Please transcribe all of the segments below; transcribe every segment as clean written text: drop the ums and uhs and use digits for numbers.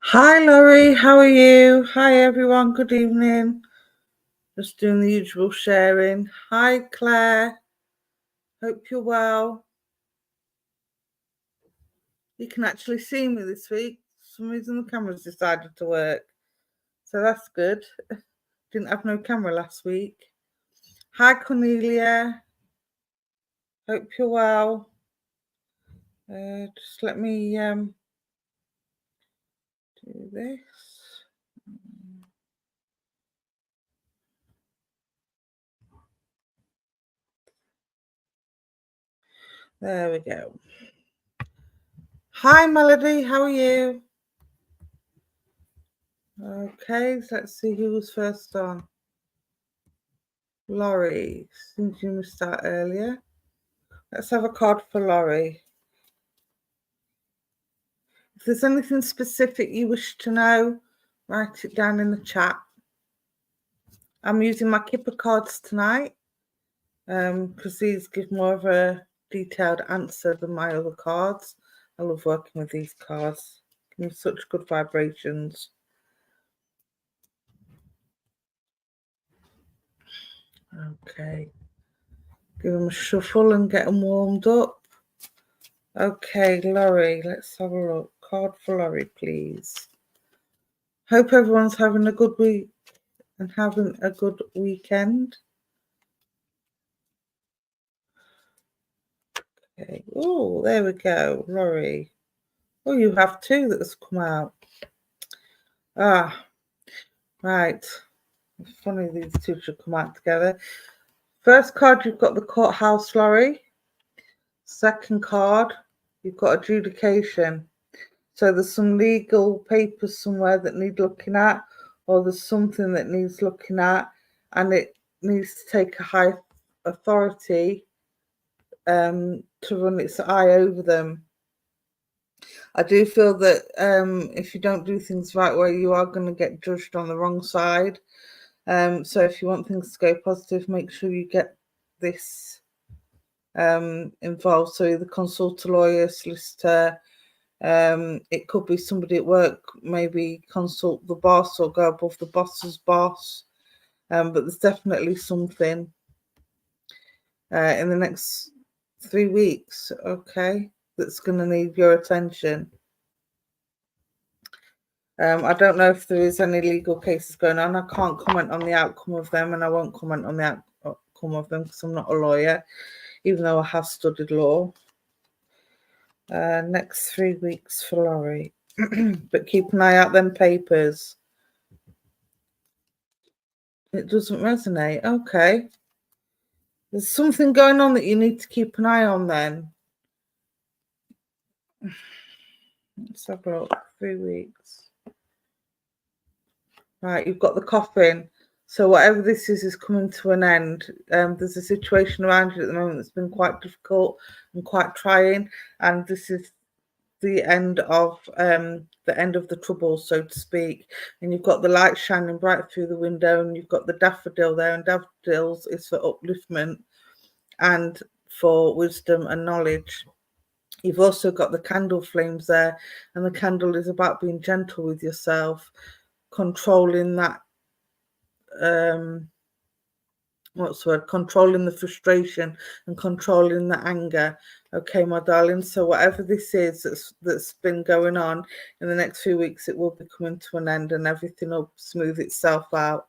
Hi Laurie, how are you? Hi everyone, good evening. Just doing the usual sharing. Hi Claire, hope you're well. You can actually see me this week. For some reason the camera's decided to work. So that's good. Didn't have no camera last week. Hi Cornelia, hope you're well. Just let me do this. There we go. Hi Melody, how are you? Okay, so let's see who was first on. Laurie, since you missed out earlier. Let's have a card for Laurie. If there's anything specific you wish to know, write it down in the chat. I'm using my Kipper cards tonight because these give more of a detailed answer than my other cards. I love working with these cards. Give me such good vibrations. Okay. Give them a shuffle and get them warmed up. Okay, Laurie, let's have a look. Card for Laurie, please. Hope everyone's having a good week and having a good weekend. Okay. Oh, there we go, Laurie. Oh, you have two that's come out. Ah, right. It's funny these two should come out together. First card, you've got the courthouse, Laurie. Second card, you've got adjudication. So there's some legal papers somewhere that need looking at, or there's something that needs looking at, and it needs to take a high authority to run its eye over them. I do feel that if you don't do things the right way, you are going to get judged on the wrong side. So if you want things to go positive, make sure you get this involved. So either consult a lawyer, solicitor. It could be somebody at work, maybe consult the boss or go above the boss's boss. But there's definitely something in the next 3 weeks, okay, that's going to need your attention. I don't know if there is any legal cases going on. I can't comment on the outcome of them, and I won't comment on the outcome of them because I'm not a lawyer, even though I have studied law. Next 3 weeks for Laurie. But keep an eye out them papers. It doesn't resonate. Okay. There's something going on that you need to keep an eye on then. Let's have a look. 3 weeks. Right, you've got the coffin. So whatever this is coming to an end. There's a situation around you at the moment that's been quite difficult and quite trying, and this is the end of the trouble, so to speak. And you've got the light shining bright through the window, and you've got the daffodil there, and daffodils is for upliftment and for wisdom and knowledge. You've also got the candle flames there, and the candle is about being gentle with yourself, controlling that controlling the frustration and controlling the anger. Okay, my darling, so whatever this is that's been going on, in the next few weeks it will be coming to an end and everything will smooth itself out.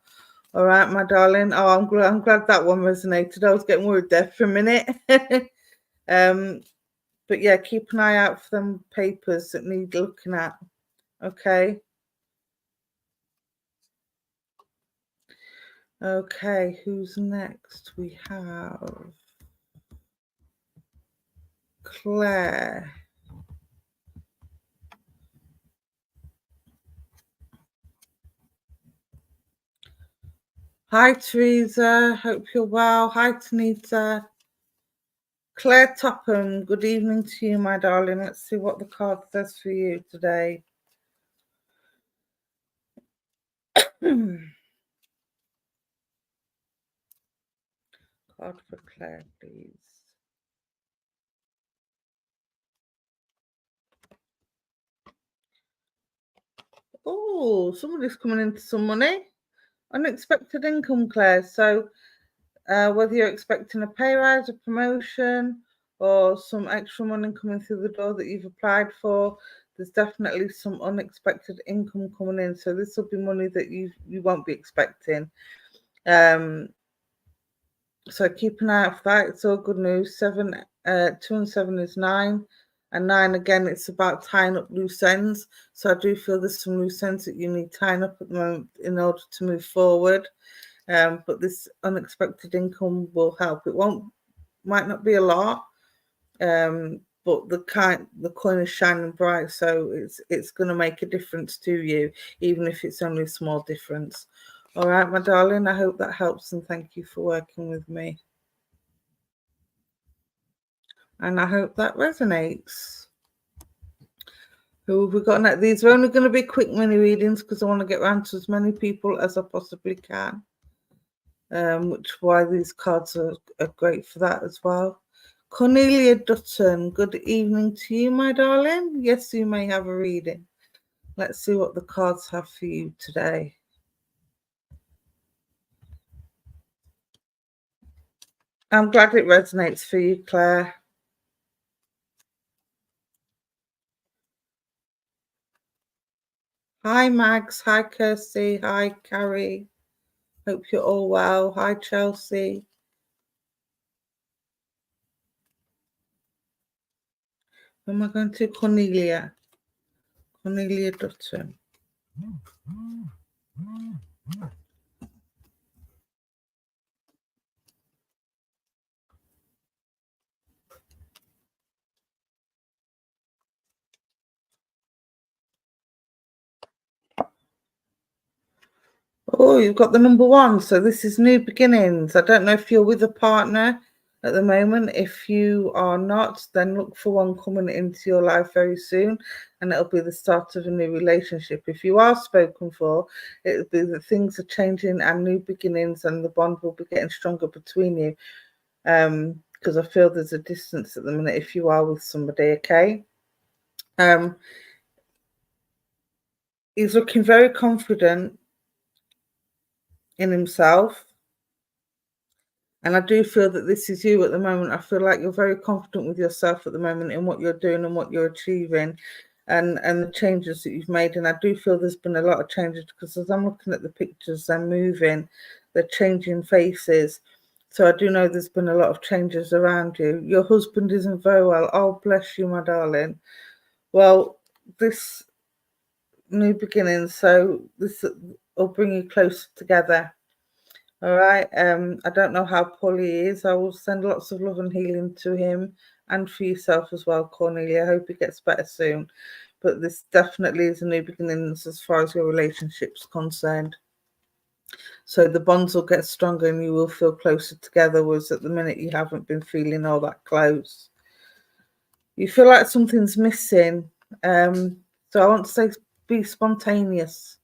All right, my darling. Oh, I'm glad that one resonated. I was getting worried there for a minute. But yeah, keep an eye out for them papers that need looking at. Okay. Okay, who's next? We have Claire. Hi, Teresa. Hope you're well. Hi, Tanita. Claire Topham, good evening to you, my darling. Let's see what the card says for you today. Card for Claire, please. Oh, somebody's coming into some money. Unexpected income, Claire. So whether you're expecting a pay rise, a promotion, or some extra money coming through the door that you've applied for, there's definitely some unexpected income coming in. So this will be money that you won't be expecting. So keep an eye out for that. It's all good news. 2 and 7 is 9. And 9, again, it's about tying up loose ends. So I do feel there's some loose ends that you need tying up at the moment in order to move forward. But this unexpected income will help. It might not be a lot, but the coin is shining bright, so it's going to make a difference to you, even if it's only a small difference. All right, my darling, I hope that helps, and thank you for working with me. And I hope that resonates. Who have we got next? These are only going to be quick mini readings because I want to get around to as many people as I possibly can. Which why these cards are great for that as well. Cornelia Dutton, good evening to you, my darling. Yes, you may have a reading. Let's see what the cards have for you today. I'm glad it resonates for you, Claire. Hi, Mags. Hi, Kirsty. Hi, Carrie. Hope you're all well. Hi, Chelsea. Who am I going to? Cornelia. Cornelia Dutton. Oh, you've got the number 1. So this is new beginnings. I don't know if you're with a partner at the moment. If you are not, then look for one coming into your life very soon, and it'll be the start of a new relationship. If you are spoken for, it'll be that things are changing and new beginnings, and the bond will be getting stronger between you. Because I feel there's a distance at the minute if you are with somebody, okay? He's looking very confident in himself. And I do feel that this is you at the moment. I feel like you're very confident with yourself at the moment in what you're doing and what you're achieving and the changes that you've made. And I do feel there's been a lot of changes because as I'm looking at the pictures, they're moving, they're changing faces. So I do know there's been a lot of changes around you. Your husband isn't very well. Oh, bless you, my darling. Well, this new beginning, so this will bring you closer together. All right. I don't know how poorly he is. I will send lots of love and healing to him and for yourself as well, Cornelia. I hope he gets better soon. But this definitely is a new beginning as far as your relationship's concerned. So the bonds will get stronger and you will feel closer together, whereas at the minute you haven't been feeling all that close. You feel like something's missing. So I want to say be spontaneous.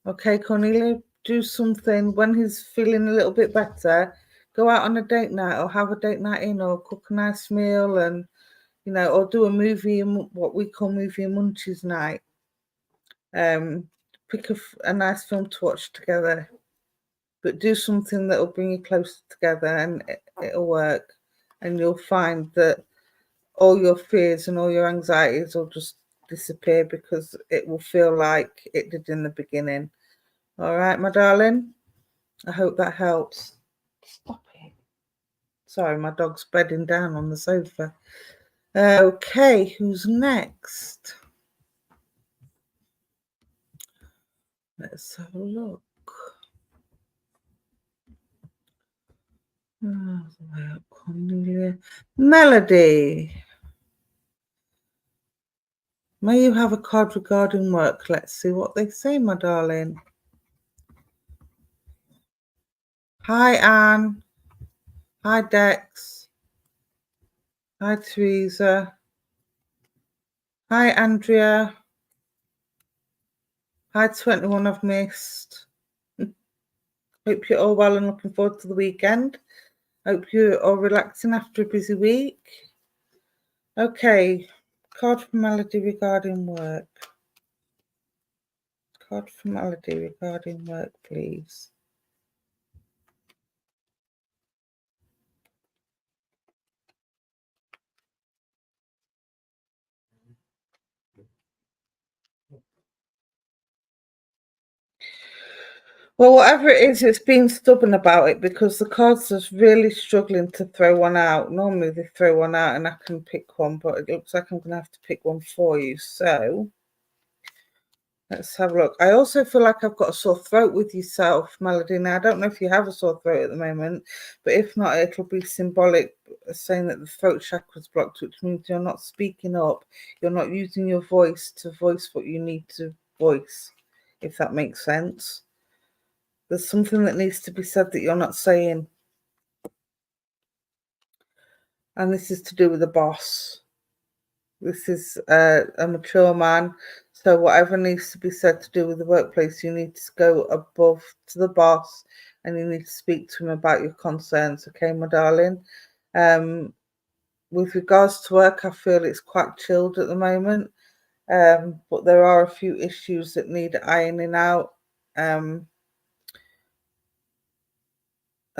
Okay, Cornelia? Do something when he's feeling a little bit better. Go out on a date night or have a date night in or cook a nice meal and, or do a movie, what we call movie and munchies night. Pick a nice film to watch together. But do something that will bring you closer together and it'll work. And you'll find that all your fears and all your anxieties will just disappear because it will feel like it did in the beginning. All right, my darling. I hope that helps. Stop it. Sorry, my dog's bedding down on the sofa. Okay, who's next? Let's have a look. Melody. May you have a card regarding work. Let's see what they say, my darling. Hi, Anne. Hi, Dex. Hi, Teresa. Hi, Andrea. Hi, 21 I've missed. Hope you're all well and looking forward to the weekend. Hope you're all relaxing after a busy week. Okay, card for Melody regarding work. Card for Melody regarding work, please. Well, whatever it is, it's being stubborn about it because the cards are really struggling to throw one out. Normally they throw one out and I can pick one, but it looks like I'm going to have to pick one for you. So let's have a look. I also feel like I've got a sore throat with yourself, Melody. Now, I don't know if you have a sore throat at the moment, but if not, it'll be symbolic, saying that the throat chakra's blocked, which means you're not speaking up. You're not using your voice to voice what you need to voice, if that makes sense. There's something that needs to be said that you're not saying. And this is to do with the boss. This is a mature man. So whatever needs to be said to do with the workplace, you need to go above to the boss and you need to speak to him about your concerns. Okay, my darling? With regards to work, I feel it's quite chilled at the moment. But there are a few issues that need ironing out.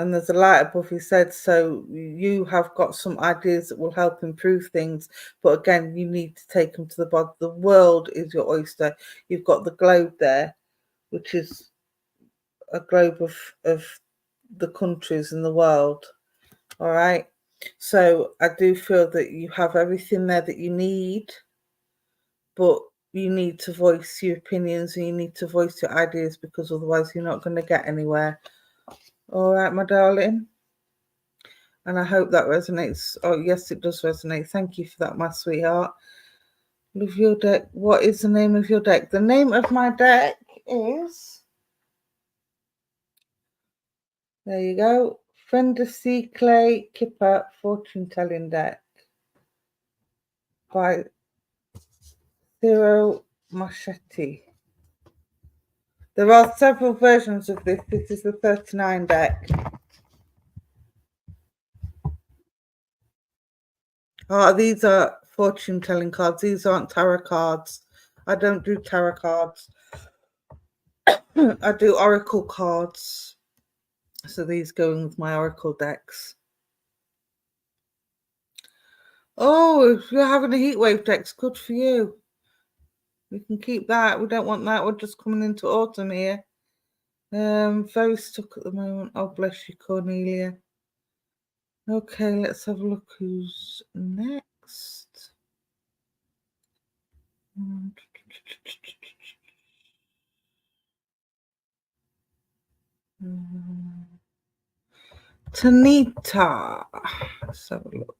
And there's a light above his head, so you have got some ideas that will help improve things. But again, you need to take them to the bottom. The world is your oyster. You've got the globe there, which is a globe of the countries in the world. All right. So I do feel that you have everything there that you need, but you need to voice your opinions and you need to voice your ideas because otherwise you're not going to get anywhere. All right, my darling. And I hope that resonates. Oh, yes, it does resonate. Thank you for that, my sweetheart. Love your deck. What is the name of your deck? The name of my deck is... There you go. Fender C. Clay Kipper Fortune Telling Deck by Zero Machete. There are several versions of this. This is the 39 deck. Oh, these are fortune telling cards. These aren't tarot cards. I don't do tarot cards. I do oracle cards. So these go in with my oracle decks. Oh, if you're having a heat wave deck's good for you. We can keep that. We don't want that. We're just coming into autumn here. Very stuck at the moment. Oh, bless you, Cornelia. Okay, let's have a look who's next. Tanita. Let's have a look.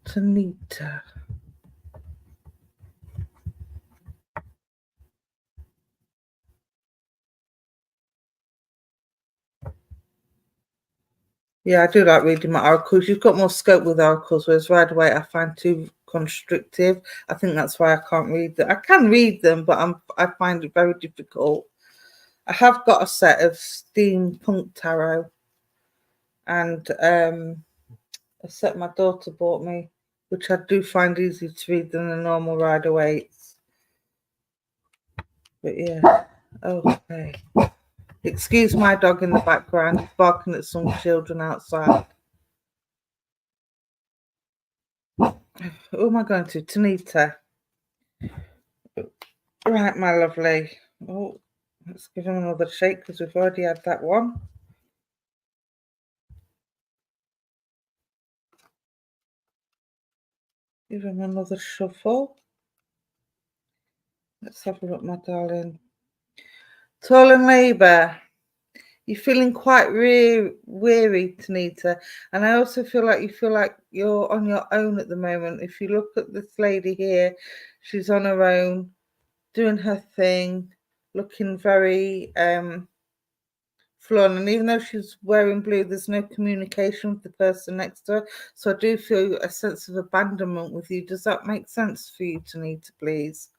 Tanita. Yeah, I do like reading my oracles. You've got more scope with oracles, whereas right away I find too constrictive. I think that's why I can't read them. I can read them, but I find it very difficult. I have got a set of steampunk tarot and a set my daughter bought me, which I do find easier to read than the normal Rider-Waite's. But yeah, okay. Excuse my dog in the background, barking at some children outside. Who am I going to? Tanita. Right, my lovely. Oh, let's give him another shake because we've already had that one. Give him another shuffle. Let's have a look, my darling. Toil and labour. You're feeling quite weary, Tanita. And I also feel like you're on your own at the moment. If you look at this lady here, she's on her own, doing her thing, looking very forlorn. And even though she's wearing blue, there's no communication with the person next to her. So I do feel a sense of abandonment with you. Does that make sense for you, Tanita, please?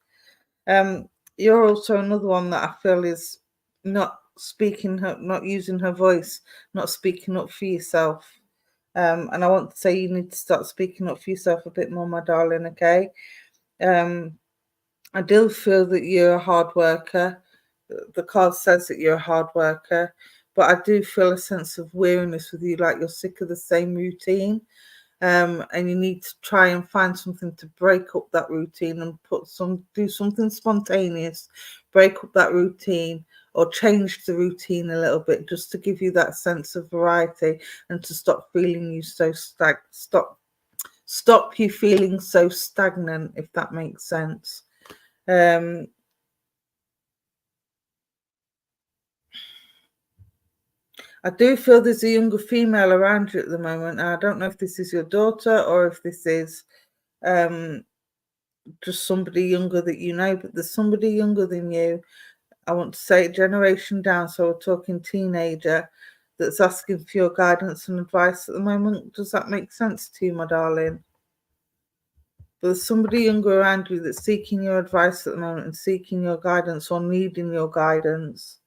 You're also another one that I feel is not using her voice, not speaking up for yourself. And I want to say you need to start speaking up for yourself a bit more, my darling, okay? I do feel that you're a hard worker. The card says that you're a hard worker, but I do feel a sense of weariness with you, like you're sick of the same routine. And you need to try and find something to break up that routine and do something spontaneous, break up that routine or change the routine a little bit, just to give you that sense of variety and to stop feeling you so stop you feeling so stagnant, if that makes sense. I do feel there's a younger female around you at the moment. I don't know if this is your daughter or if this is just somebody younger that you know, but there's somebody younger than you. I want to say generation down, so we're talking teenager, that's asking for your guidance and advice at the moment. Does that make sense to you, my darling? There's somebody younger around you that's seeking your advice at the moment and seeking your guidance or needing your guidance.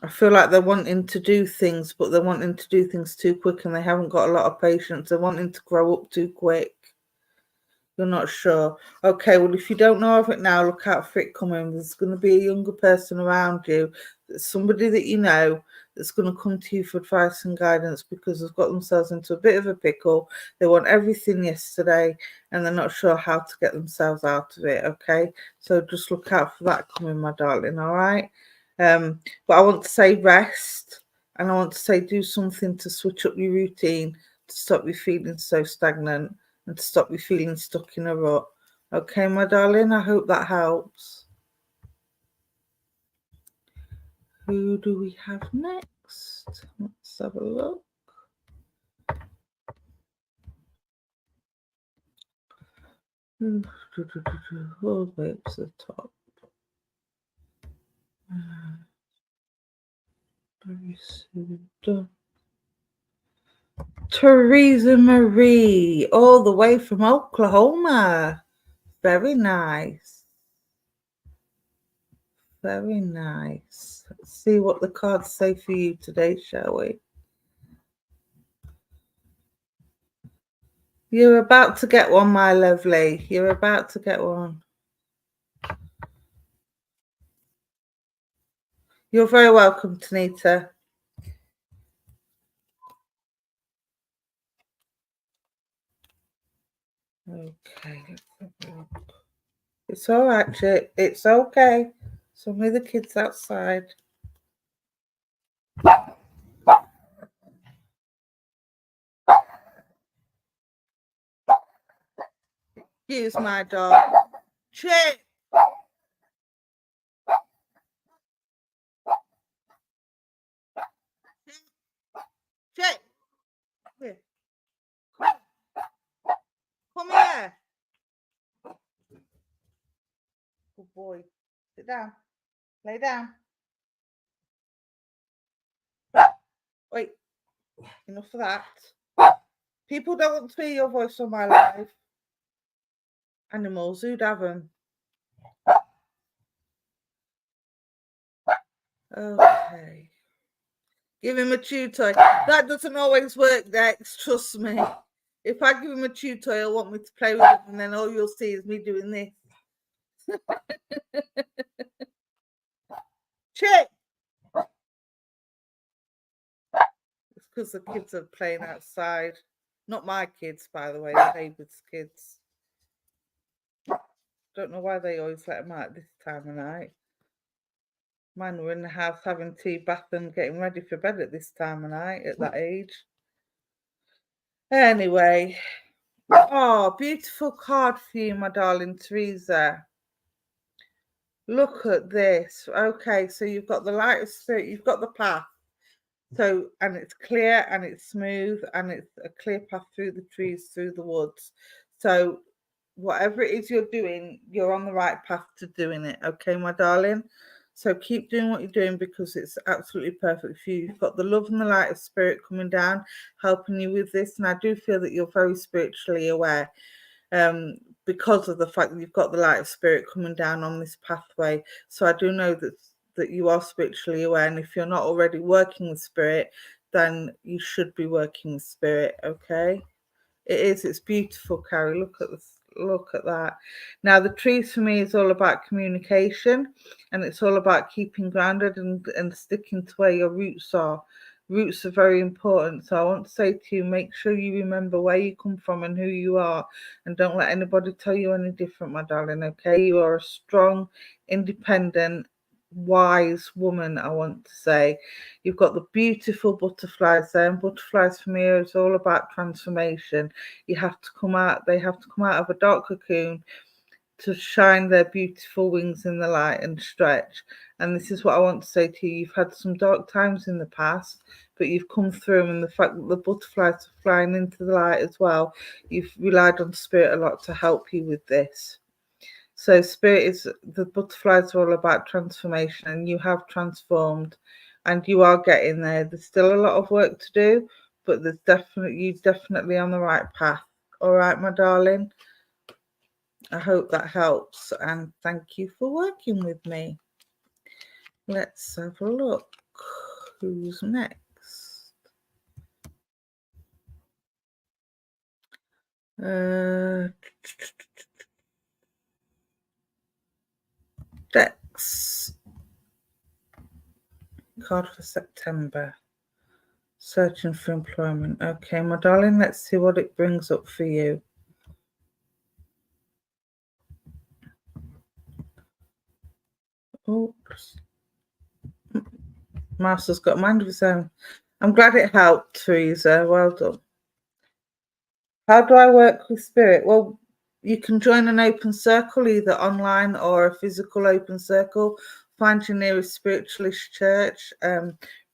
I feel like they're wanting to do things, but they're wanting to do things too quick and they haven't got a lot of patience. They're wanting to grow up too quick. You're not sure. Okay, well, if you don't know of it now, look out for it coming. There's going to be a younger person around you. There's somebody that you know that's going to come to you for advice and guidance because they've got themselves into a bit of a pickle. They want everything yesterday and they're not sure how to get themselves out of it, okay? So just look out for that coming, my darling, all right? But I want to say rest and I want to say do something to switch up your routine to stop you feeling so stagnant and to stop you feeling stuck in a rut. Okay, my darling, I hope that helps. Who do we have next? Let's have a look. All the way up to the top. Very soon. Teresa Marie, all the way from Oklahoma. Very nice. Very nice. Let's see what the cards say for you today, shall we? You're about to get one, my lovely. You're about to get one. You're very welcome, Tanita. Okay. It's all right, Chip. It's okay. Some of the kids outside. Use my dog. Chip. Chip. Here. Come here. Good boy. Sit down. Lay down. Wait. Enough of that. People don't want to hear your voice on my live. Animals, who'd have them? Okay. Give him a chew toy. That doesn't always work, Dex. Trust me. If I give him a chew toy, he'll want me to play with it, and then all you'll see is me doing this. Chip! It's because the kids are playing outside. Not my kids, by the way, the neighbours' kids. Don't know why they always let them out this time of night. Mine were in the house having tea, bath, and getting ready for bed at this time of night, at that age. Anyway. Oh, beautiful card for you, my darling Teresa. Look at this. Okay, so you've got the light of spirit, you've got the path. So, and it's clear and it's smooth and it's a clear path through the trees, through the woods. So whatever it is you're doing, you're on the right path to doing it. Okay, my darling? So keep doing what you're doing because it's absolutely perfect for you. You've got the love and the light of spirit coming down, helping you with this. And I do feel that you're very spiritually aware. Because of the fact that you've got the light of spirit coming down on this pathway. So I do know that you are spiritually aware, and if you're not already working with spirit, then you should be working with spirit, okay? It is. It's beautiful, Carrie. Look at this. Look at that. Now, the trees for me is all about communication, and it's all about keeping grounded and sticking to where your roots are. Roots are very important. So I want to say to you, make sure you remember where you come from and who you are, and don't let anybody tell you any different, my darling. Okay, you are a strong, independent, wise woman. I want to say you've got the beautiful butterflies there, and butterflies for me is all about transformation. You have to come out, they have to come out of a dark cocoon to shine their beautiful wings in the light and stretch. And this is what I want to say to you. You've had some dark times in the past, but you've come through, and the fact that the butterflies are flying into the light as well, you've relied on spirit a lot to help you with this. So spirit is, the butterflies are all about transformation, and you have transformed and you are getting there. There's still a lot of work to do, but you're definitely on the right path. All right, my darling. I hope that helps, and thank you for working with me. Let's have a look. Who's next? Dex. Card for September. Searching for employment. Okay, my darling, let's see what it brings up for you. Oops. Master's got a mind of his own. I'm glad it helped, Teresa. Well done. How do I work with spirit? Well, you can join an open circle, either online or a physical open circle. Find your nearest spiritualist church.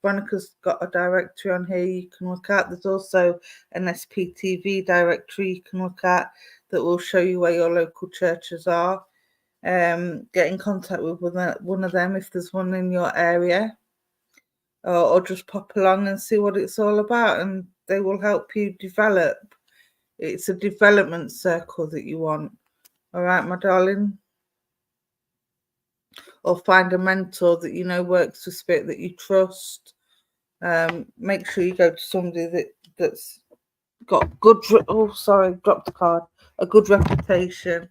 Veronica's got a directory on here you can look at. There's also an SPTV directory you can look at that will show you where your local churches are. Get in contact with one of them if there's one in your area, or just pop along and see what it's all about, and they will help you develop. It's a development circle that you want. All right, my darling. Or find a mentor that you know works with spirit that you trust. Make sure you go to somebody that's got good. Oh, sorry, dropped the card. A good reputation.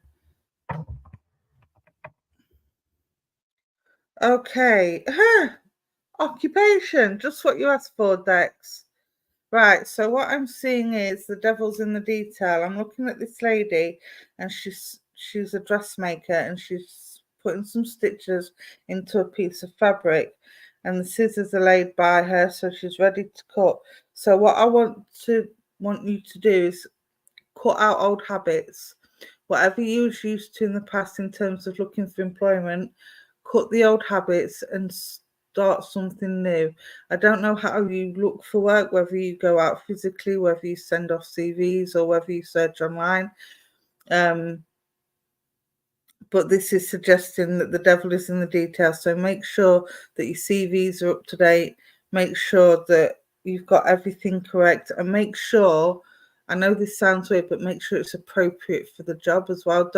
Okay. Occupation. Just what you asked for, Dex. Right, so what I'm seeing is the devil's in the detail. I'm looking at this lady, and she's a dressmaker, and she's putting some stitches into a piece of fabric, and the scissors are laid by her, so she's ready to cut. So what I want you to do is cut out old habits. Whatever you was used to in the past in terms of looking for employment, cut the old habits and start something new. I don't know how you look for work, whether you go out physically, whether you send off CVs, or whether you search online. But this is suggesting that the devil is in the details. So make sure that your CVs are up to date. Make sure that you've got everything correct, and make sure, I know this sounds weird, but make sure it's appropriate for the job as well.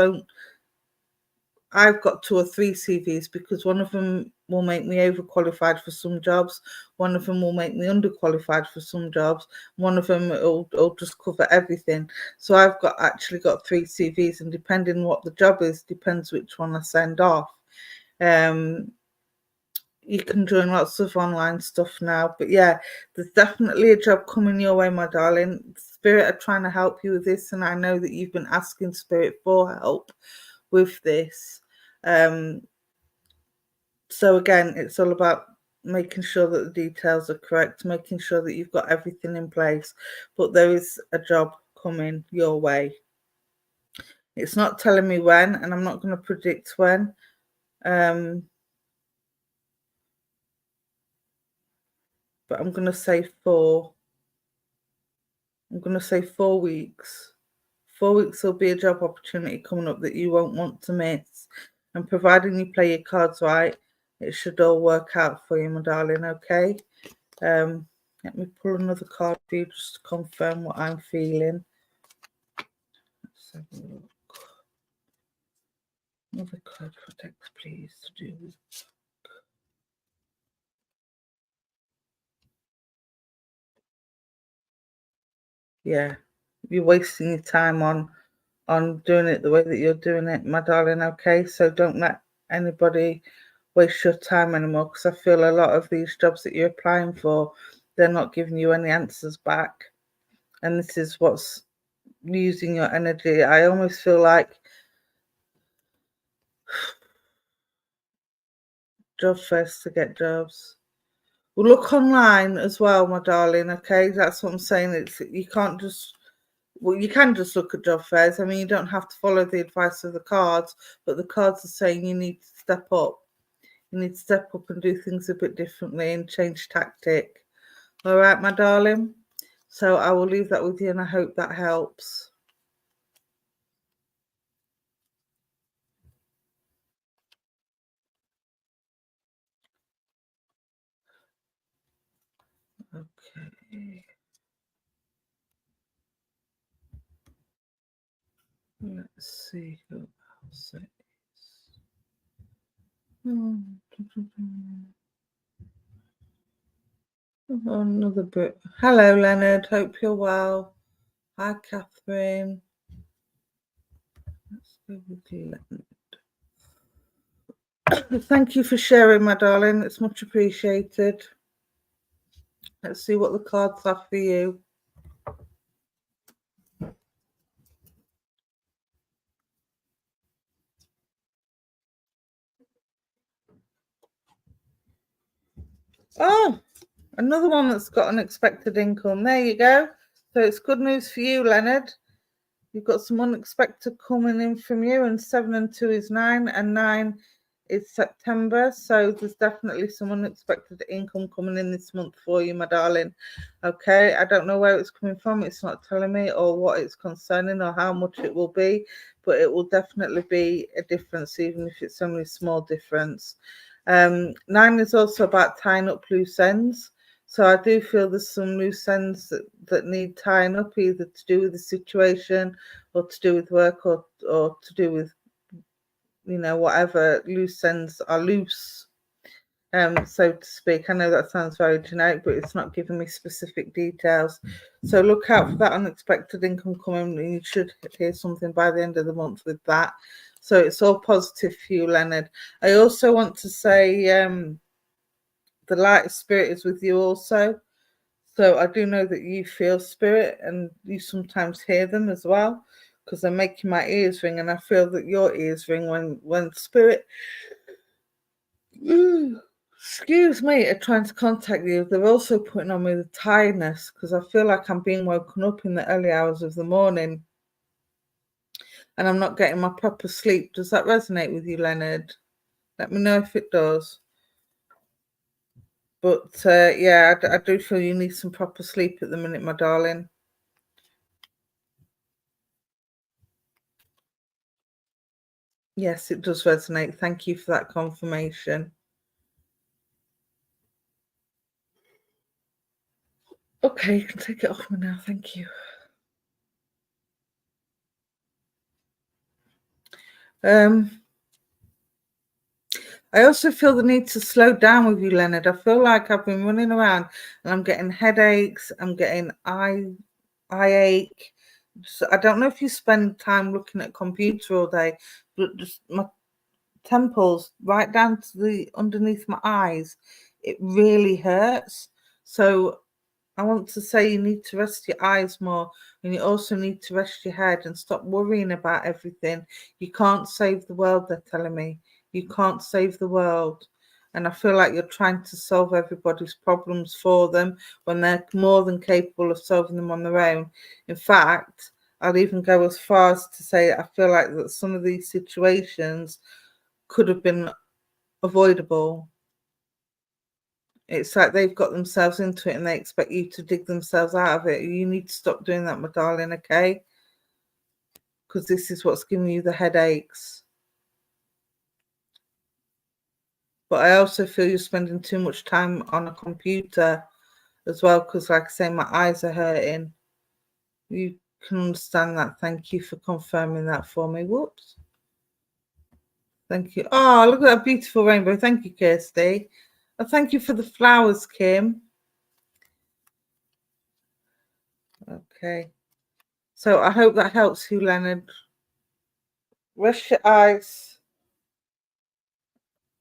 I've got 2 or 3 CVs because one of them will make me overqualified for some jobs. One of them will make me underqualified for some jobs. One of them will just cover everything. So I've actually got 3 CVs, and depending what the job is, depends which one I send off. You can join lots of online stuff now, but yeah, there's definitely a job coming your way, my darling. Spirit are trying to help you with this, and I know that you've been asking Spirit for help with this. So again, it's all about making sure that the details are correct, making sure that you've got everything in place, but there is a job coming your way. It's not telling me when, and I'm not going to predict when. But I'm going to say 4. I'm going to say 4 weeks. 4 weeks will be a job opportunity coming up that you won't want to miss. And providing you play your cards right, it should all work out for you, my darling, okay? Let me pull another card for you just to confirm what I'm feeling. Let's have a look. Another card for Dex, please, to do with. Yeah, you're wasting your time on doing it the way that you're doing it, my darling. Okay, so don't let anybody waste your time anymore, because I feel a lot of these jobs that you're applying for, they're not giving you any answers back, and this is what's using your energy. I almost feel like job fairs to get jobs. Well, look online as well, my darling. Okay, that's what I'm saying. It's you can't just. Well, you can just look at job fairs. I mean, you don't have to follow the advice of the cards, but the cards are saying you need to step up. You need to step up and do things a bit differently and change tactic. All right, my darling. So I will leave that with you, and I hope that helps. Okay. Let's see who else it is. Oh, another bit. Hello, Leonard. Hope you're well. Hi, Catherine. Let's go with Leonard. Thank you for sharing, my darling. It's much appreciated. Let's see what the cards have for you. Oh, another one that's got unexpected income. There you go. So it's good news for you, Leonard. You've got some unexpected coming in from you, and 7 and 2 is 9, and 9 is September. So there's definitely some unexpected income coming in this month for you, my darling. Okay, I don't know where it's coming from. It's not telling me, or what it's concerning, or how much it will be, but it will definitely be a difference, even if it's only a small difference. 9 is also about tying up loose ends. So I do feel there's some loose ends that need tying up, either to do with the situation, or to do with work, or to do with, you know, whatever loose ends are loose, so to speak. I know that sounds very generic, but it's not giving me specific details. So look out for that unexpected income coming. You should hear something by the end of the month with that. So it's all positive for you, Leonard. I also want to say the light of spirit is with you also. So I do know that you feel spirit, and you sometimes hear them as well, because they're making my ears ring, and I feel that your ears ring when spirit, excuse me, are trying to contact you. They're also putting on me the tiredness, because I feel like I'm being woken up in the early hours of the morning, and I'm not getting my proper sleep. Does that resonate with you, Leonard? Let me know if it does. But yeah, I do feel you need some proper sleep at the minute, my darling. Yes, it does resonate. Thank you for that confirmation. Okay, you can take it off me now. Thank you. I also feel the need to slow down with you, Leonard. I feel like I've been running around and I'm getting headaches. I'm getting eye ache. So I don't know if you spend time looking at a computer all day, but just my temples right down to the underneath my eyes, it really hurts. So I want to say you need to rest your eyes more, and you also need to rest your head and stop worrying about everything. You can't save the world, they're telling me. You can't save the world. And I feel like you're trying to solve everybody's problems for them when they're more than capable of solving them on their own. In fact, I'll even go as far as to say I feel like that some of these situations could have been avoidable. It's like they've got themselves into it and they expect you to dig themselves out of it. You need to stop doing that, my darling, okay? Because this is what's giving you the headaches. But I also feel you're spending too much time on a computer as well, because like I say, my eyes are hurting. You can understand that. Thank you for confirming that for me. Whoops. Thank you. Oh, look at that beautiful rainbow. Thank you, Kirsty. And thank you for the flowers, Kim. Okay. So I hope that helps you, Leonard. Rest your eyes.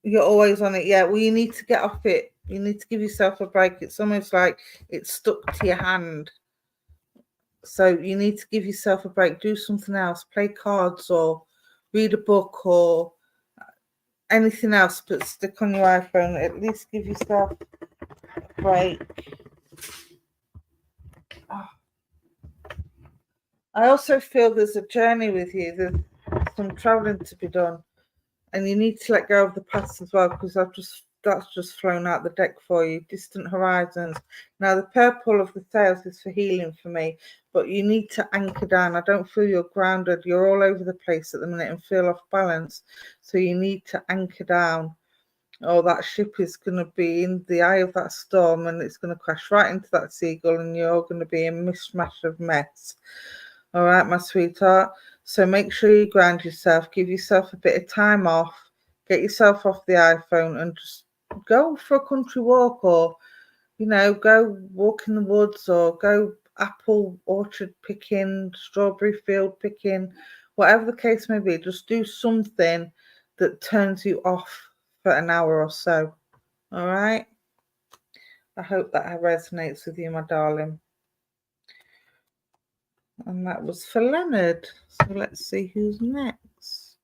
You're always on it. Yeah, well, you need to get off it. You need to give yourself a break. It's almost like it's stuck to your hand. So you need to give yourself a break. Do something else. Play cards or read a book or anything else, but stick on your iPhone. At least give yourself a break. Oh. I also feel there's a journey with you. There's some traveling to be done. And you need to let go of the past as well, because that's just thrown out the deck for you. Distant horizons. Now the purple of the sails is for healing for me, but you need to anchor down. I don't feel you're grounded. You're all over the place at the minute and feel off balance. So you need to anchor down. Or that ship is going to be in the eye of that storm and it's going to crash right into that seagull and you're going to be a mishmash of mess. All right, my sweetheart. So make sure you ground yourself, give yourself a bit of time off, get yourself off the iPhone and just go for a country walk or, go walk in the woods or go apple orchard picking, strawberry field picking, whatever the case may be. Just do something that turns you off for an hour or so. All right? I hope that resonates with you, my darling. And that was for Leonard. So let's see who's next.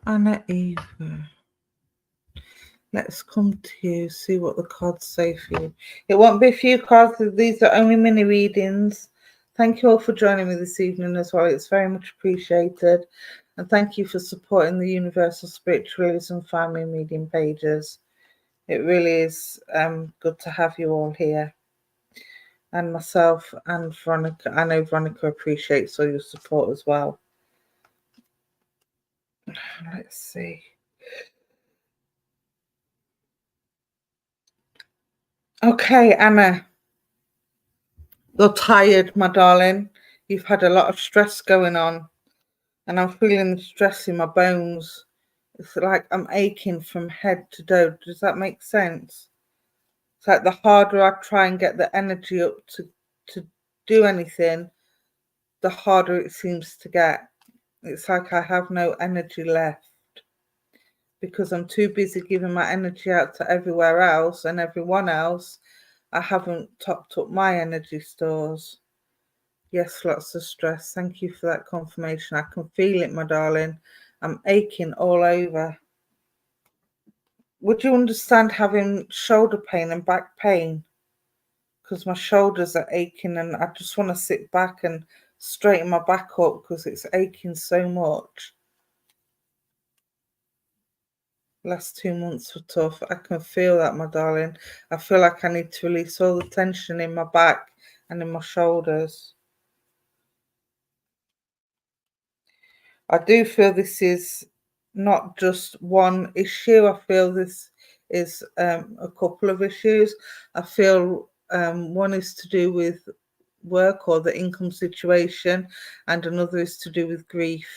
Anna Eva. Let's come to you, see what the cards say for you. It won't be a few cards, these are only mini readings. Thank you all for joining me this evening as well. It's very much appreciated. And thank you for supporting the Universal Spiritualism FindMeAMedium pages. It really is good to have you all here. And myself and Veronica, I know Veronica appreciates all your support as well. Let's see. Okay, Anna. You're tired, my darling. You've had a lot of stress going on. And I'm feeling the stress in my bones. It's like I'm aching from head to toe. Does that make sense? It's like the harder I try and get the energy up to do anything, the harder it seems to get. It's like I have no energy left because I'm too busy giving my energy out to everywhere else and everyone else. I haven't topped up my energy stores. Yes, lots of stress. Thank you for that confirmation. I can feel it, my darling. I'm aching all over. Would you understand having shoulder pain and back pain? Because my shoulders are aching and I just want to sit back and straighten my back up because it's aching so much. Last 2 months were tough. I can feel that, my darling. I feel like I need to release all the tension in my back and in my shoulders. I do feel this is not just one issue. I feel this is a couple of issues. I feel one is to do with work or the income situation, and another is to do with grief.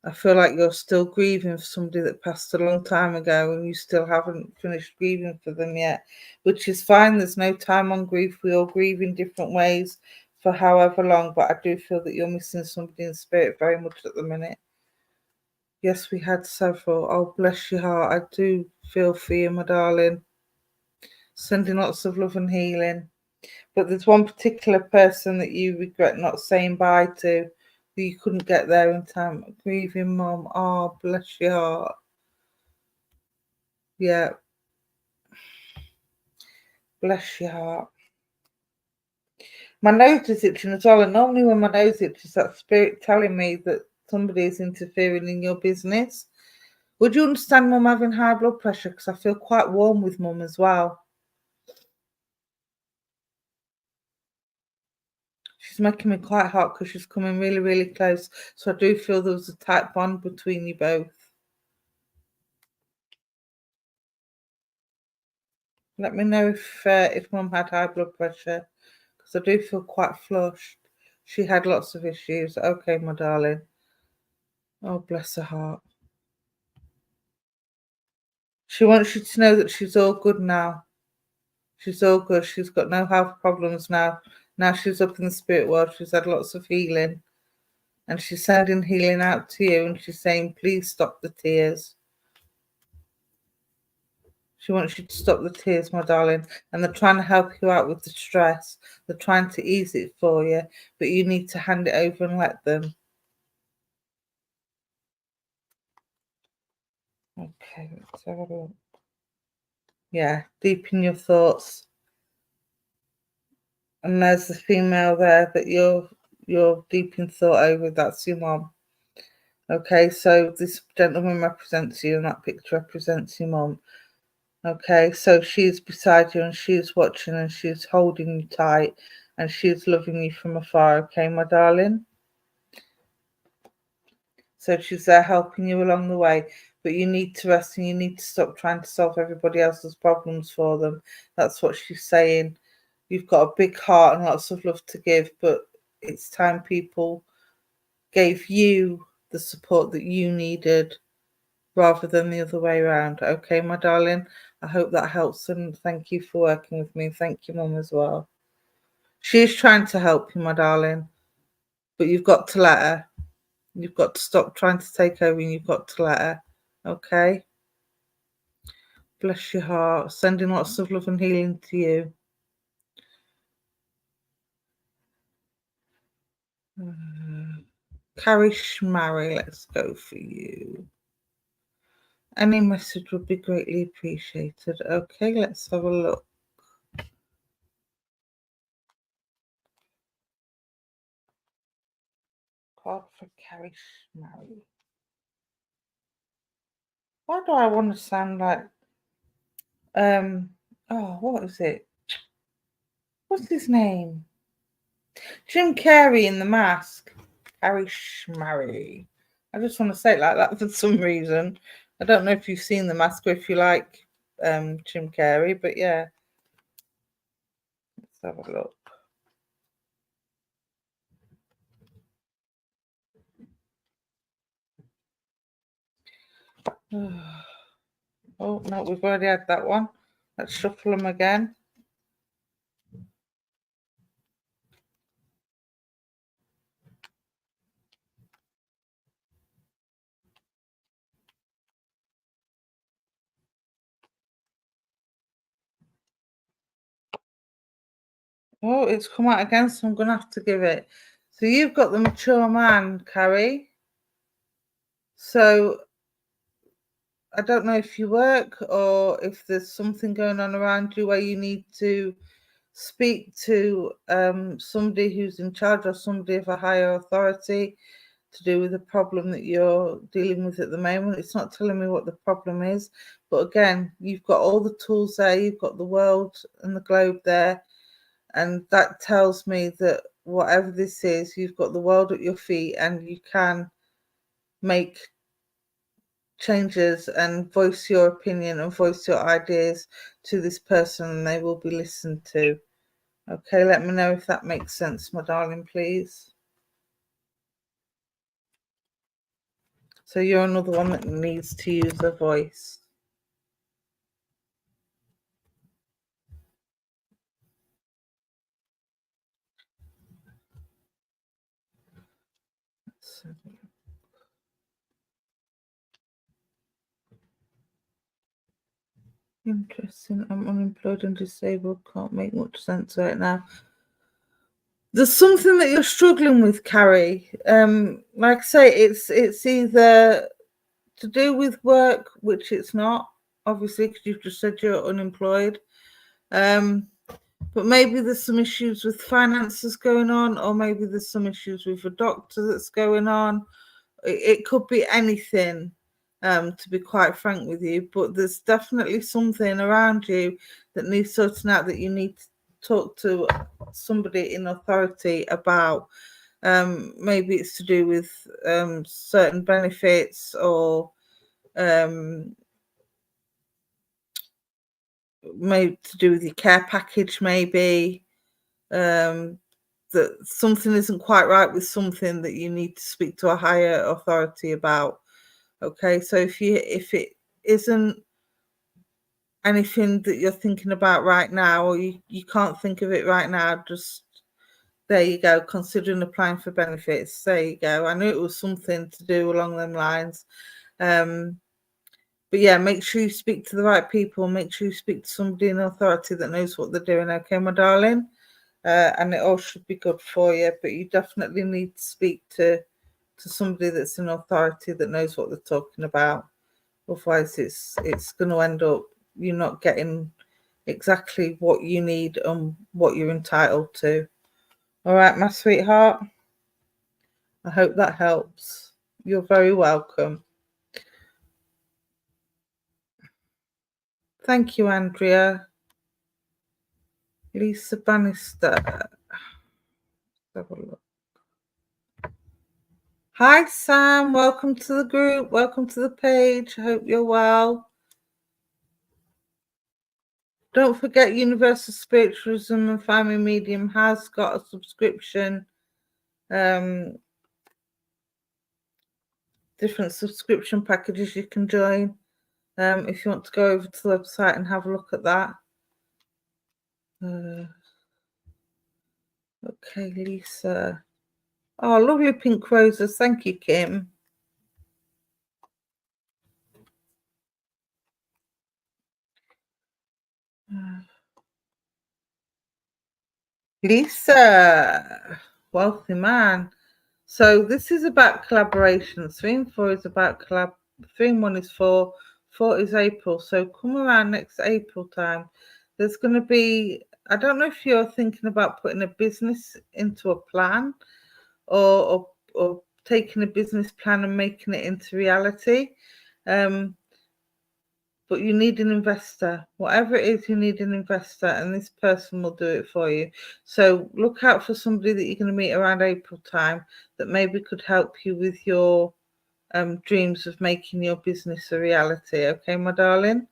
I feel like you're still grieving for somebody that passed a long time ago and you still haven't finished grieving for them yet, which is fine. There's no time on grief. We all grieve in different ways for however long, but I do feel that you're missing somebody in spirit very much at the minute. Yes, we had several. Oh, bless your heart. I do feel for you, my darling. Sending lots of love and healing. But there's one particular person that you regret not saying bye to, that you couldn't get there in time. Grieving mom. Oh, bless your heart. Yeah. Bless your heart. My nose is itching as well, and normally when my nose itches, that spirit telling me that somebody is interfering in your business. Would you understand mum having high blood pressure? Because I feel quite warm with mum as well. She's making me quite hot because she's coming really, really close. So I do feel there was a tight bond between you both. Let me know if mum had high blood pressure, because I do feel quite flushed. She had lots of issues. Okay, my darling. Oh, bless her heart. She wants you to know that she's all good now. She's all good. She's got no health problems now. Now she's up in the spirit world. She's had lots of healing. And she's sending healing out to you. And she's saying, please stop the tears. She wants you to stop the tears, my darling. And they're trying to help you out with the stress. They're trying to ease it for you. But you need to hand it over and let them. Okay, let's have a look. Yeah, deepen your thoughts. And there's the female there that you're deep in thought over. That's your mom. Okay, so this gentleman represents you and that picture represents your mom. Okay, so she's beside you and she's watching and she's holding you tight and she's loving you from afar. Okay, my darling? So she's there helping you along the way. But you need to rest and you need to stop trying to solve everybody else's problems for them. That's what she's saying. You've got a big heart and lots of love to give, but it's time people gave you the support that you needed rather than the other way around. Okay, my darling? I hope that helps and thank you for working with me. Thank you, Mum, as well. She's trying to help you, my darling, but you've got to let her. You've got to stop trying to take over and you've got to let her. Okay? Bless your heart. Sending lots of love and healing to you. Carrie Schmarry, let's go for you. Any message would be greatly appreciated. Okay, let's have a look. Card for Carrie Schmarry. Why do I want to sound like what is it? What's his name? Jim Carrey in The Mask. Carrie Schmarry. I just want to say it like that for some reason. I don't know if you've seen The Mask or if you like Jim Carrey, but yeah. Let's have a look. Oh, no, we've already had that one. Let's shuffle them again. Oh, it's come out again, so I'm going to have to give it. So you've got the mature man, Carrie. So I don't know if you work or if there's something going on around you where you need to speak to somebody who's in charge or somebody of a higher authority to do with the problem that you're dealing with at the moment. It's not telling me what the problem is, but again, you've got all the tools there, you've got the world and the globe there, and that tells me that whatever this is, you've got the world at your feet and you can make changes and voice your opinion and voice your ideas to this person and they will be listened to. Okay, let me know if that makes sense, my darling, please. So you're another one that needs to use a voice. Interesting. I'm unemployed and disabled. Can't make much sense right now. There's something that you're struggling with, Carrie. Like I say, it's either to do with work, which it's not, obviously, because you've just said you're unemployed. But maybe there's some issues with finances going on, or maybe there's some issues with a doctor that's going on. It could be anything, to be quite frank with you, but there's definitely something around you that needs sorting out that you need to talk to somebody in authority about. Maybe it's to do with certain benefits or maybe to do with your care package, maybe that something isn't quite right with something that you need to speak to a higher authority about. Okay, so if it isn't anything that you're thinking about right now, or you can't think of it right now, just there you go, considering applying for benefits. There you go. I knew it was something to do along them lines. But yeah, make sure you speak to the right people. Make sure you speak to somebody in authority that knows what they're doing. Okay, my darling? And it all should be good for you. But you definitely need to speak to somebody that's in authority that knows what they're talking about. Otherwise, it's going to end up you not getting exactly what you need and what you're entitled to. All right, my sweetheart. I hope that helps. You're very welcome. Thank you, Andrea. Lisa Bannister. Let's have a look. Hi, Sam. Welcome to the group. Welcome to the page. I hope you're well. Don't forget, Universal Spiritualism and FindMeAMedium has got a subscription. Different subscription packages you can join. If you want to go over to the website and have a look at that. Okay, Lisa. Oh, lovely pink roses. Thank you, Kim. Lisa, wealthy man. So this is about collaboration. 3 and 4 is about collab. 3 and 1 is 4. 4 is April. So come around next April time. There's going to be, I don't know if you're thinking about putting a business into a plan or taking a business plan and making it into reality. But you need an investor. Whatever it is, you need an investor, and this person will do it for you. So look out for somebody that you're going to meet around April time that maybe could help you with your dreams of making your business a reality. Okay, my darling?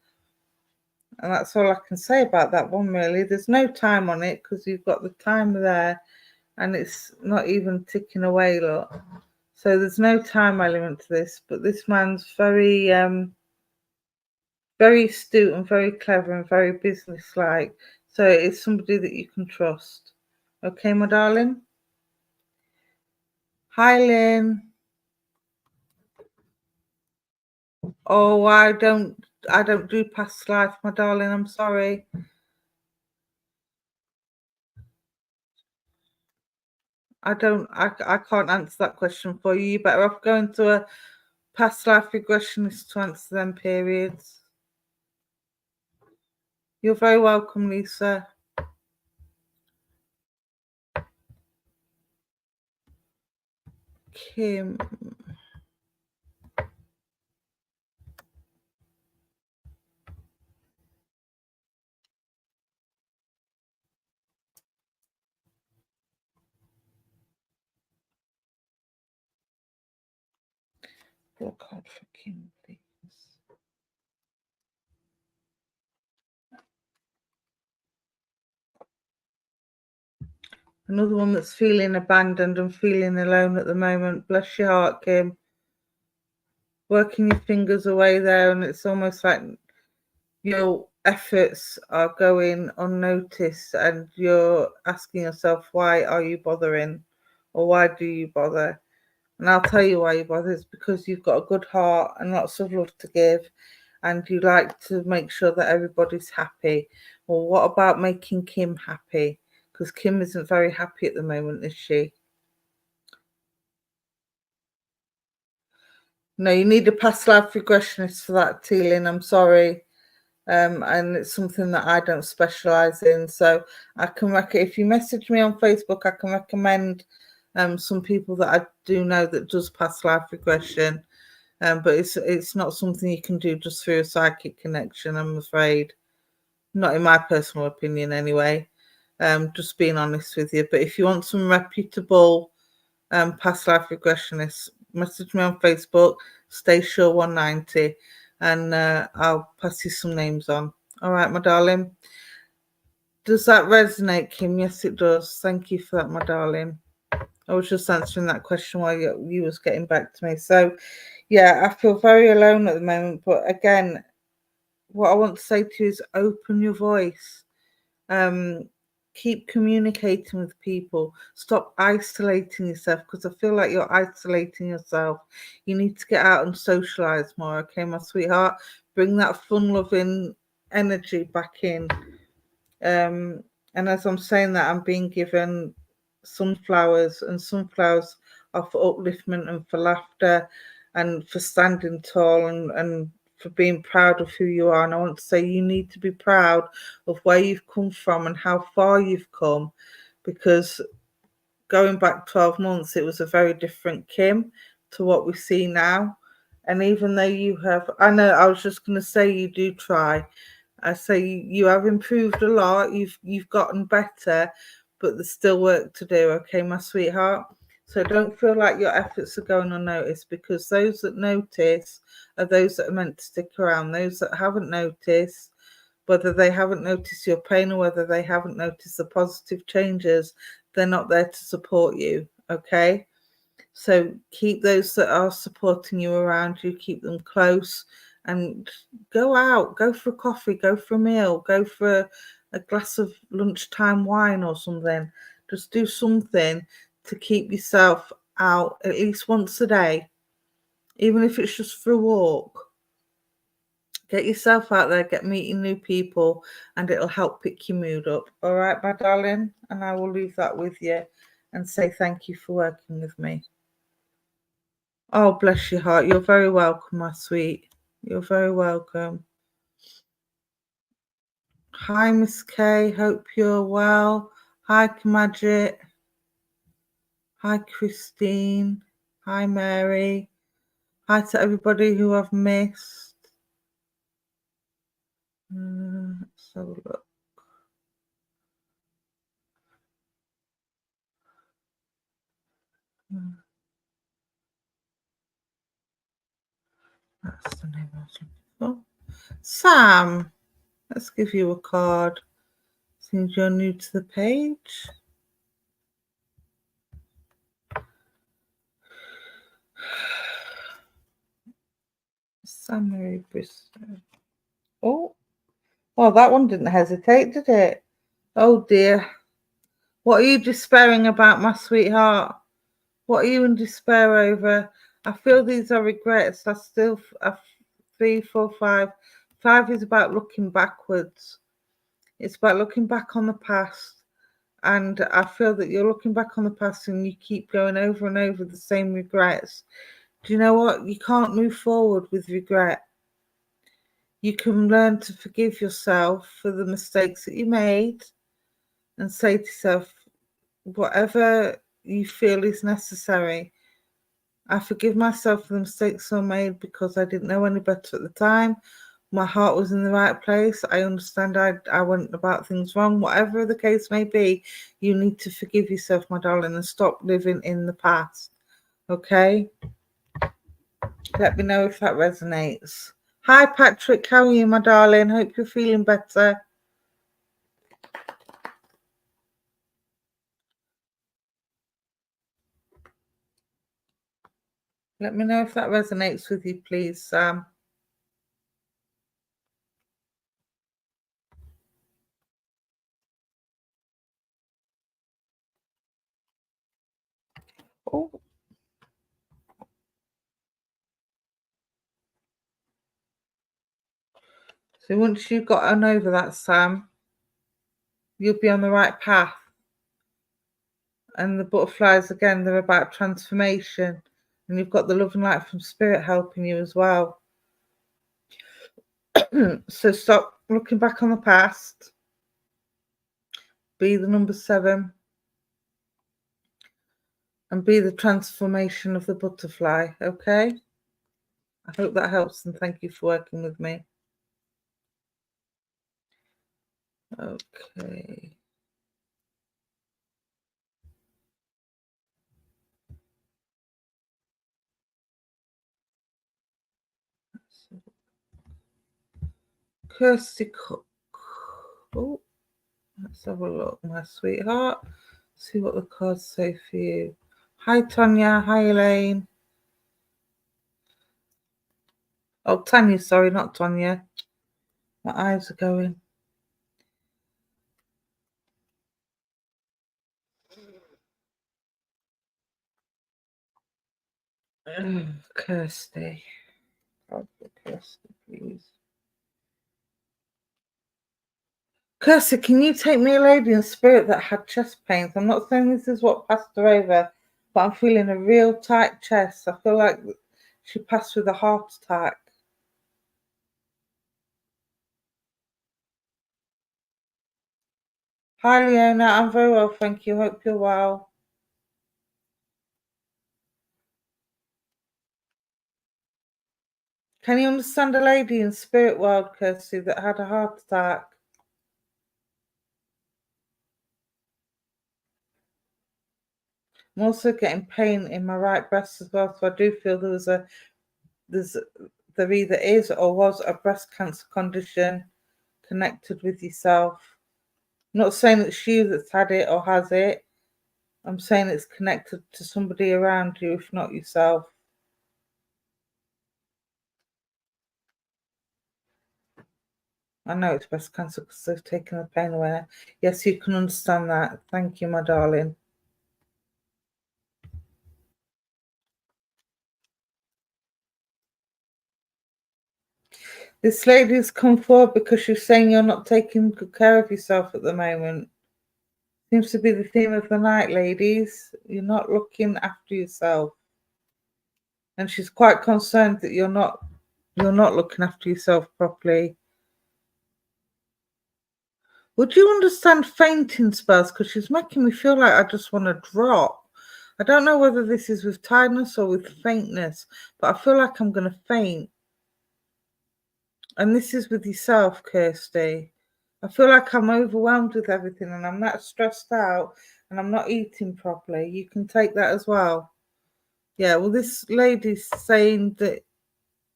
And that's all I can say about that one, really. There's no time on it because you've got the timer there and it's not even ticking away, look. So there's no time element to this, but this man's very very astute and very clever and very businesslike. So it's somebody that you can trust. Okay, my darling? Hi, Lynn. Oh, I don't do past life, my darling. I'm sorry. I can't answer that question for you. You better off going to a past life regressionist to answer them periods. You're very welcome, Lisa. Kim. Look out for Kim, please. Another one that's feeling abandoned and feeling alone at the moment. Bless your heart, Kim. Working your fingers away there, and it's almost like your efforts are going unnoticed and you're asking yourself, why are you bothering, or why do you bother? And I'll tell you why you bother. It's because you've got a good heart and lots of love to give, and you like to make sure that everybody's happy. Well, what about making Kim happy? Because Kim isn't very happy at the moment, is she? No, you need a past life regressionist for that, Teelin. I'm sorry. And it's something that I don't specialize in. So I can if you message me on Facebook, I can recommend some people that I do know that does past life regression. But it's not something you can do just through a psychic connection, I'm afraid. Not in my personal opinion anyway. Just being honest with you. But if you want some reputable past life regressionists, message me on Facebook, Stace 190, and I'll pass you some names on. All right, my darling. Does that resonate, Kim? Yes, it does. Thank you for that, my darling. I was just answering that question while you was getting back to me. So, yeah, I feel very alone at the moment. But again, what I want to say to you is open your voice. Keep communicating with people. Stop isolating yourself, because I feel like you're isolating yourself. You need to get out and socialize more, okay, my sweetheart? Bring that fun loving energy back in. And as I'm saying that, I'm being given sunflowers, and sunflowers are for upliftment and for laughter and for standing tall and for being proud of who you are. And I want to say you need to be proud of where you've come from and how far you've come, because going back 12 months, it was a very different Kim to what we see now. And even though you have, I know, I was just going to say you do try. I say you have improved a lot. You've gotten better, but there's still work to do. Okay, my sweetheart. So don't feel like your efforts are going unnoticed, because those that notice are those that are meant to stick around. Those that haven't noticed, whether they haven't noticed your pain or whether they haven't noticed the positive changes, they're not there to support you. Okay. So keep those that are supporting you around you, keep them close, and go out, go for a coffee, go for a meal, go for a glass of lunchtime wine or something. Just do something to keep yourself out at least once a day, even if it's just for a walk. Get yourself out there, get meeting new people, and it'll help pick your mood up. All right, my darling? And I will leave that with you and say thank you for working with me. Oh, bless your heart. You're very welcome, my sweet. You're very welcome. Hi, Miss K. Hope you're well. Hi, Kamajit. Hi, Christine. Hi, Mary. Hi to everybody who I've missed. Let's have a look. That's the name I was looking for. Sam. Let's give you a card. Since you're new to the page. Sam Mary Bristow. Oh, well, that one didn't hesitate, did it? Oh dear. What are you despairing about, my sweetheart? What are you in despair over? I feel these are regrets. I still, 3, 4, 5. 5 is about looking backwards. It's about looking back on the past. And I feel that you're looking back on the past and you keep going over and over the same regrets. Do you know what? You can't move forward with regret. You can learn to forgive yourself for the mistakes that you made and say to yourself, whatever you feel is necessary. I forgive myself for the mistakes I made because I didn't know any better at the time. My heart was in the right place. I understand I went about things wrong. Whatever the case may be, you need to forgive yourself, my darling, and stop living in the past. Okay? Let me know if that resonates. Hi, Patrick. How are you, my darling? Hope you're feeling better. Let me know if that resonates with you, please, Sam. Oh. So once you've gotten over that, Sam, you'll be on the right path. And the butterflies, again, they're about transformation. And you've got the love and light from spirit helping you as well. So stop looking back on the past. Be the number 7. And be the transformation of the butterfly, okay? I hope that helps, and thank you for working with me. Okay. Kirsty Cook. Oh, let's have a look, my sweetheart. See what the cards say for you. Hi, Tanya. Hi, Elaine. Oh, Tanya, sorry, not Tonya. My eyes are going. Oh, Kirsty. God, Kirsty, please. Kirsty, can you take me a lady in spirit that had chest pains? I'm not saying this is what passed her over, but I'm feeling a real tight chest. I feel like she passed with a heart attack. Hi, Leona. I'm very well, thank you. Hope you're well. Can you understand a lady in spirit world, Kirsty, that had a heart attack? I'm also getting pain in my right breast as well, so I do feel there either is or was a breast cancer condition connected with yourself. I'm not saying it's you that's had it or has it. I'm saying it's connected to somebody around you, if not yourself. I know it's breast cancer because they've taken the pain away. Yes, you can understand that. Thank you, my darling. This lady's come forward because she's saying you're not taking good care of yourself at the moment. Seems to be the theme of the night, ladies. You're not looking after yourself. And she's quite concerned that you're not looking after yourself properly. Would you understand fainting spells? Because she's making me feel like I just want to drop. I don't know whether this is with tiredness or with faintness, but I feel like I'm going to faint. And this is with yourself, Kirsty. I feel like I'm overwhelmed with everything and I'm not stressed out and I'm not eating properly. You can take that as well. Yeah, well, this lady's saying that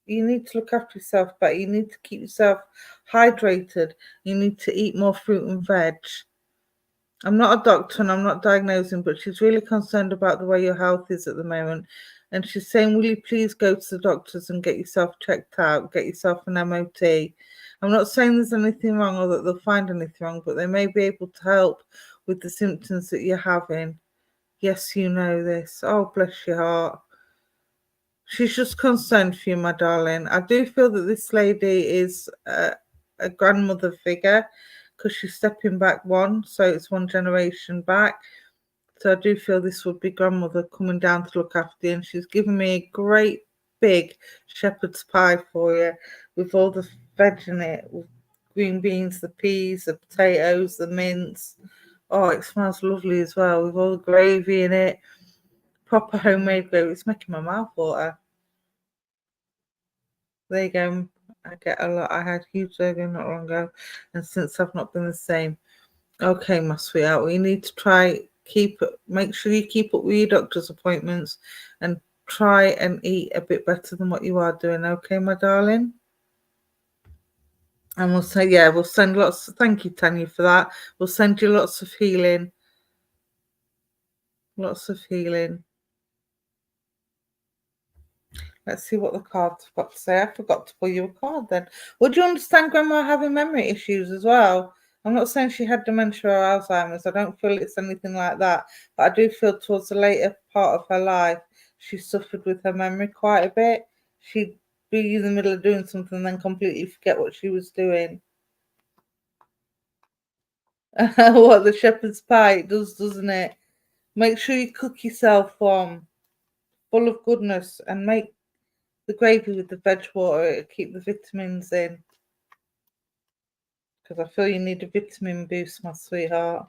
you need to look after yourself better. You need to keep yourself hydrated. You need to eat more fruit and veg. I'm not a doctor and I'm not diagnosing, but she's really concerned about the way your health is at the moment. And she's saying, will you please go to the doctors and get yourself checked out, get yourself an MOT? I'm not saying there's anything wrong or that they'll find anything wrong, but they may be able to help with the symptoms that you're having. Yes, you know this. Oh, bless your heart. She's just concerned for you, my darling. I do feel that this lady is a grandmother figure because she's stepping back one, so it's one generation back. So I do feel this would be grandmother coming down to look after you, and she's given me a great big shepherd's pie for you with all the veg in it, with green beans, the peas, the potatoes, the mince. Oh, it smells lovely as well with all the gravy in it. Proper homemade gravy. It's making my mouth water. There you go. I get a lot. I had huge surgery not long ago, and since I've not been the same. Okay, my sweetheart, we need to make sure you keep up with your doctor's appointments and try and eat a bit better than what you are doing. Okay, my darling? And we'll send thank you, Tanya, for that. We'll send you lots of healing. Lots of healing. Let's see what the cards have got to say. I forgot to pull you a card then. Would you understand Grandma having memory issues as well? I'm not saying she had dementia or Alzheimer's. I don't feel it's anything like that. But I do feel towards the later part of her life, she suffered with her memory quite a bit. She'd be in the middle of doing something and then completely forget what she was doing. What the shepherd's pie does, doesn't it? Make sure you cook yourself full of goodness and make the gravy with the veg water to keep the vitamins in. Because I feel you need a vitamin boost, my sweetheart.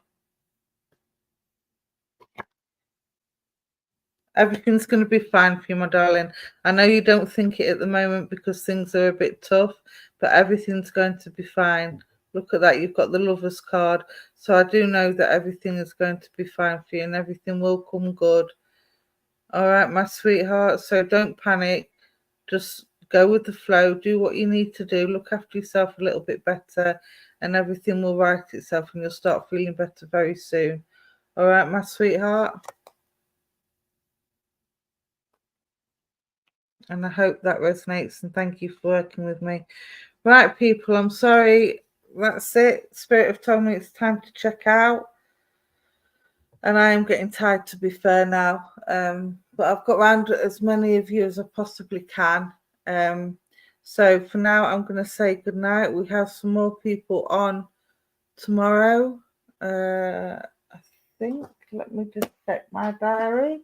Everything's going to be fine for you, my darling. I know you don't think it at the moment because things are a bit tough, but everything's going to be fine. Look at that. You've got the lover's card. So I do know that everything is going to be fine for you and everything will come good. All right, my sweetheart. So don't panic. Just go with the flow. Do what you need to do. Look after yourself a little bit better and everything will right itself and you'll start feeling better very soon. All right, my sweetheart. And I hope that resonates and thank you for working with me. Right, people, I'm sorry. That's it. Spirit have told me it's time to check out. And I am getting tired, to be fair, now. But I've got around as many of you as I possibly can. So for now, I'm going to say good night. We have some more people on tomorrow. I think. Let me just check my diary.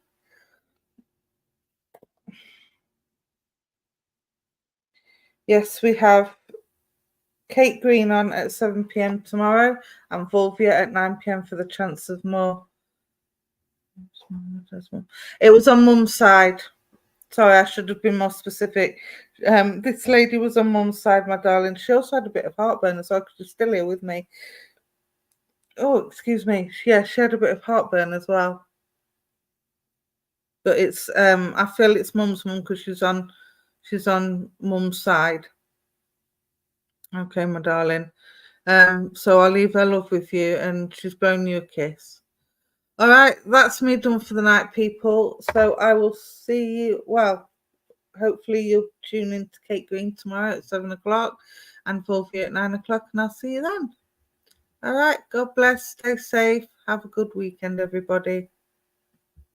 Yes, we have Kate Green on at 7 p.m. tomorrow and Volvia at 9 p.m. for the chance of more. It was on Mum's side. Sorry, I should have been more specific. This lady was on Mum's side, my darling. She also had a bit of heartburn as well, because she's still here with me. Oh, excuse me. Yeah, she had a bit of heartburn as well. But it's I feel it's Mum's mum because she's on Mum's side. Okay, my darling. So I'll leave her love with you, and she's blown you a kiss. All right, that's me done for the night, people. So I will see you. Well, hopefully you'll tune in to Kate Green tomorrow at 7 o'clock and Volvia at 9 o'clock, and I'll see you then. All right, God bless. Stay safe. Have a good weekend, everybody.